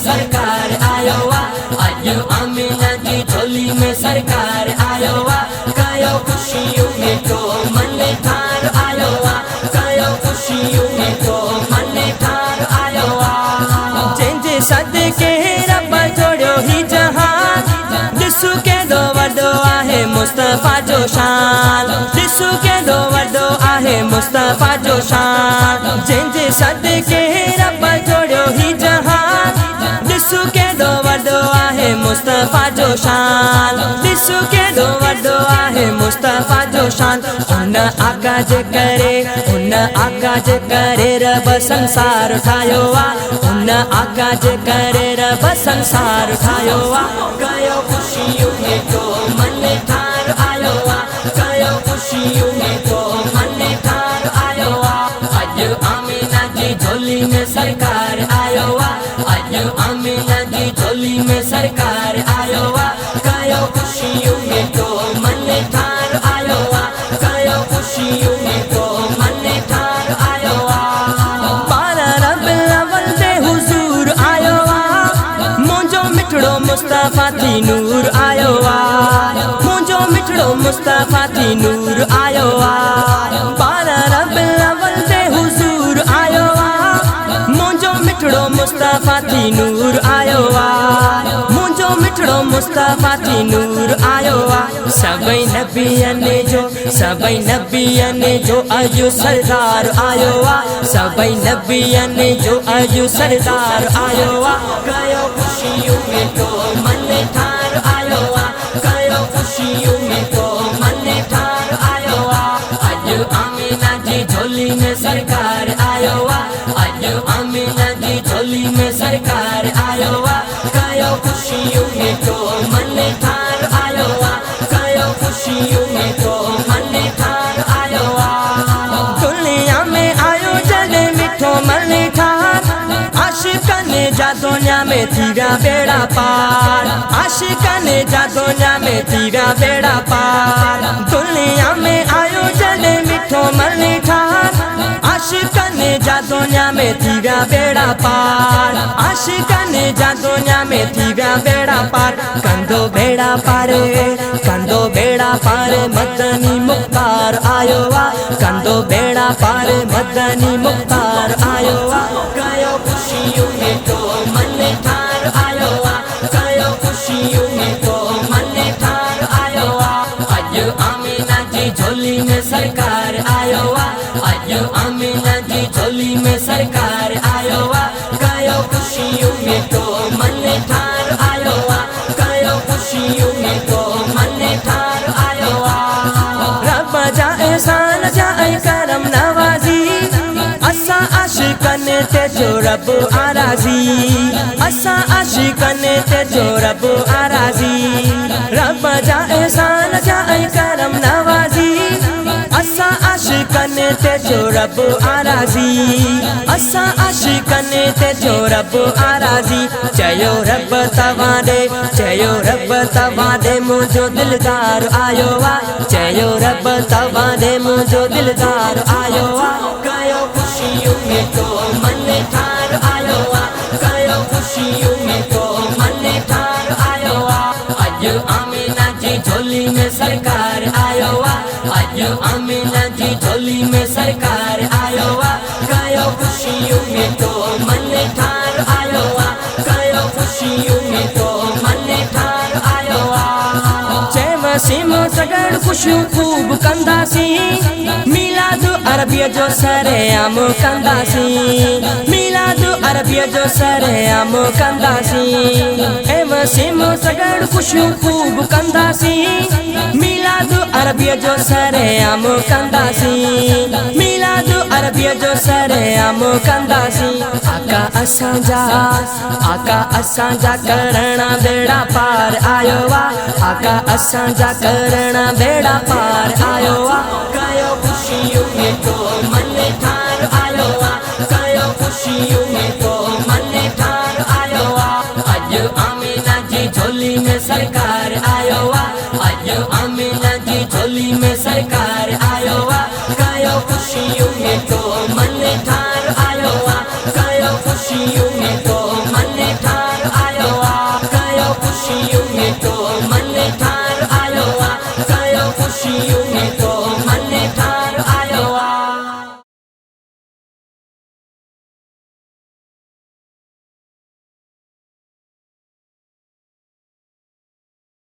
सरकार आयो वा अॼु आमीना जी झोली में सरकार आयो वा कयो खुशियूं में तो मन ठार आयो वा कयो खुशियूं में तो मन ठार आयो वा जंहिंजे सदके रब जोड़ियो ही जहान ॾिसो केॾो वॾो आहे मुस्तफ़ा जो शान ॾिसो केॾो वॾो आहे मुस्तफ़ा जो शान जंहिंजे सदके रब जोड़ियो ही जहान ॾिसो केॾो वॾो आहे मुस्तफ़ा जो शान ॾिसो केॾो वॾो आहे मुस्तफ़ा जो शान उन आका जे करे रब संसार ठाहियो आहे उन आका जे करे रब संसार ठाहियो आहे कयो खुशियूं में तो मन ठार आयो आहे कयो खुशियूं में तो मन ठार आयो आहे अॼु आमीना जी झोली में सरकार आयो आहे अॼु आमीना जी झोली में सरकार आयो आहे कयो खुशियूं में तो मन ठार आयो आहे कयो खुशियूं में तो मन ठार आयो आहे पारा रबिल अव्वल ते हुज़ूर आयो आहे मुंहिंजो मिठड़ो मुस्तफ़ा थी नूर आयो आहे मुंहिंजो मिठड़ो मुस्तफ़ा थी नूर आयो आहे पारा रबिल अव्वल ते हुज़ूर आयो आहे मुंहिंजो मिठड़ो मुस्तफ़ा थी नूर आयो आहे मुंहिंजो मिठड़ो मुस्तफ़ा थी नूर आयो आहे सभई नबियनि जो अॼु सरदार आयो आहे सभई नबियनि जो अॼु सरदार आयो आहे कयो खुशियूं में तो मन ठार आयो आहे कयो खुशियूं में तो मन ठार आयो आहे अॼु आमीना जी झोली में सरकार आयो आहे अॼु आमीना जी झोली में सरकार आयो आहे कयो खुशियूं में तो मन ठार आयो आहे कयो खुशियूं में तो मन ठार आयो आहे दुनिया में आयो जॾहिं मिठो मन ठार आशिक़नि जा दुनिया में थी विया बेड़ा पार आशिक़नि जा दुनिया में थी विया बेड़ा पार दुनिया में आयो जॾहिं मिठो मन ठार आशिक़नि जा दुनिया में थी विया बेड़ा पार आशिक़नि जा दुनिया में थी विया बेड़ा पार कंदो बेड़ा पार मदनी मुख्तार आयो आहे कंदो बेड़ा पार मदनी मुख्तार आयो आहे कयो खुशियूं में तो मन ठार आयो आहे कयो खुशियूं में तो मन ठार आयो आहे अॼु आमीना जी झोली में सरकार आयो आहे अॼु आमीना जी झोली में सरकार आयो आहे कयो खुशियूं में तो मन ठार आयो आहे कयो खुशियूं में तो मन ठार आयो आहे रब जा एहसान जा करम नवाज़ी असां आशिक़नि ते जो रब आराज़ी असां आशिक़नि ते जो रब आराज़ी रब जा एहसान जा करम नवाज़ी असां आशिक़नि ते जो रब आराज़ी असां आशिक़नि ते जो रब आराज़ी चयो रब तव्हां ॾे मुंहिंजो दिलदार आयो आहे चयो रब तव्हां ॾे मुंहिंजो दिलदार आयो आहे कयो खुशियूं में तो मन ठार आयो आहे कयो खुशियूं में तो मन ठार आयो आहे अॼु आमीना जी झोली में सरकार आयो आहे अॼु आमीना जी झोली में सरकार आयो आहे कयो खुशियूं में तो मन ठार आयो आहे कयो खुशियूं में तो मन ठार आयो आहे जय वसीम सगड़ खुशियूं खूब कंदासीं मिलाद अरबीअ जो सरेआम कंदासीं मिलाद अरबीअ जो सरेआम कंदासीं ऐं वसीम सगड़ खुशियूं खूब कंदासीं मिलाद अरबीअ जो सरेआम कंदासीं मिलाद अरबीअ जो सरेआम कंदासीं आका असांजा करणा बेड़ा पार आयो आहे आका असांजा करणा बेड़ा पार आयो आहे कयो खुशियूं में तो मन ठार आयो आहे कयो खुशियूं में तो मन ठार आयो आहे अॼु आमीना जी झोली में सरकार आयो आहे अॼु आमीना जी झोली में सरकार आयो आहे कयो खुशियूं में तो मन ठार आयो आहे